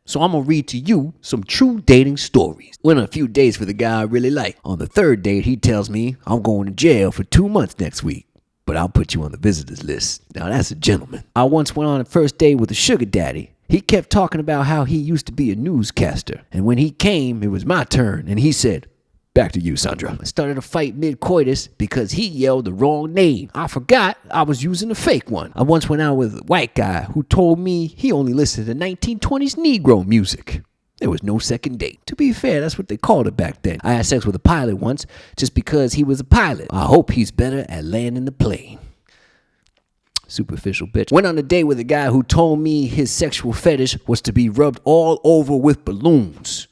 So I'm gonna read to you some true dating stories. Went on a few dates with a guy I really like. On the third date, he tells me I'm going to jail for 2 months next week, but I'll put you on the visitors list. Now that's a gentleman. I once went on a first date with a sugar daddy. He kept talking about how he used to be a newscaster, and when he came, it was my turn, and he said, "Back to you, Sandra." I started a fight mid-coitus because he yelled the wrong name. I forgot I was using a fake one. I once went out with a white guy who told me he only listened to 1920s Negro music. There was no second date. To be fair, that's what they called it back then. I had sex with a pilot once just because he was a pilot. I hope he's better at landing the plane. Superficial bitch. Went on a date with a guy who told me his sexual fetish was to be rubbed all over with balloons.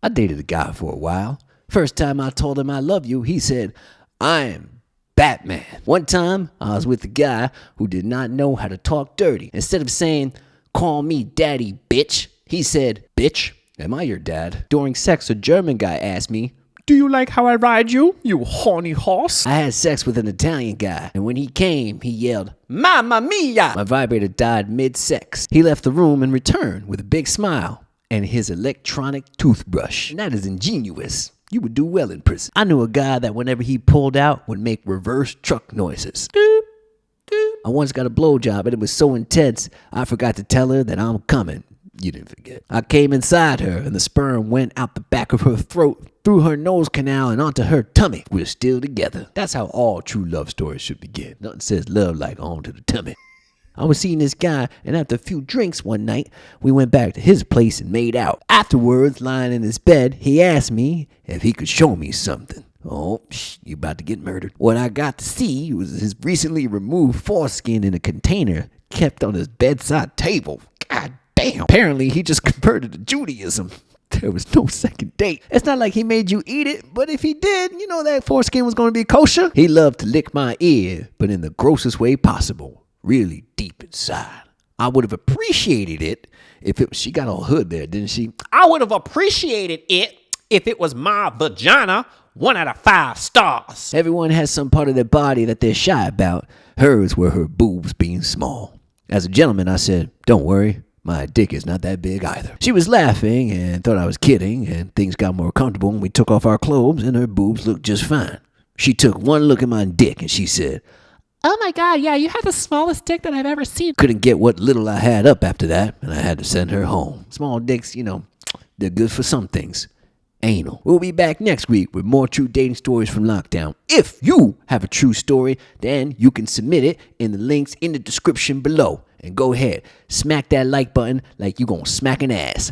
I dated a guy for a while. First time I told him I love you, he said, "I am Batman." One time, I was with a guy who did not know how to talk dirty. Instead of saying, "Call me daddy, bitch," he said, "Bitch, am I your dad?" During sex, a German guy asked me, "Do you like how I ride you, you horny horse?" I had sex with an Italian guy, and when he came, he yelled, "Mamma mia!" My vibrator died mid-sex. He left the room and returned with a big smile and his electronic toothbrush. And that is ingenious. You would do well in prison. I knew a guy that whenever he pulled out would make reverse truck noises. Doop, doop. I once got a blowjob and it was so intense, I forgot to tell her that I'm coming. You didn't forget. I came inside her and the sperm went out the back of her throat, through her nose canal and onto her tummy. We're still together. That's how all true love stories should begin. Nothing says love like onto the tummy. I was seeing this guy, and after a few drinks one night, we went back to his place and made out. Afterwards, lying in his bed, he asked me if he could show me something. Oh, you about to get murdered. What I got to see was his recently removed foreskin in a container kept on his bedside table. God damn. Apparently, he just converted to Judaism. There was no second date. It's not like he made you eat it, but if he did, you know that foreskin was going to be kosher. He loved to lick my ear, but in the grossest way possible. Really deep inside. I would have appreciated it if it was, she got all hood there, didn't she? I would have appreciated it if it was my vagina. 1 out of 5 stars. Everyone has some part of their body that they're shy about. Hers were her boobs being small. As a gentleman, I said, "Don't worry, my dick is not that big either." She was laughing and thought I was kidding, and things got more comfortable when we took off our clothes and her boobs looked just fine. She took one look at my dick and she said, "Oh my God, yeah, you have the smallest dick that I've ever seen." Couldn't get what little I had up after that, and I had to send her home. Small dicks, they're good for some things. Anal. We'll be back next week with more true dating stories from lockdown. If you have a true story, then you can submit it in the links in the description below. And go ahead, smack that like button like you gonna smack an ass.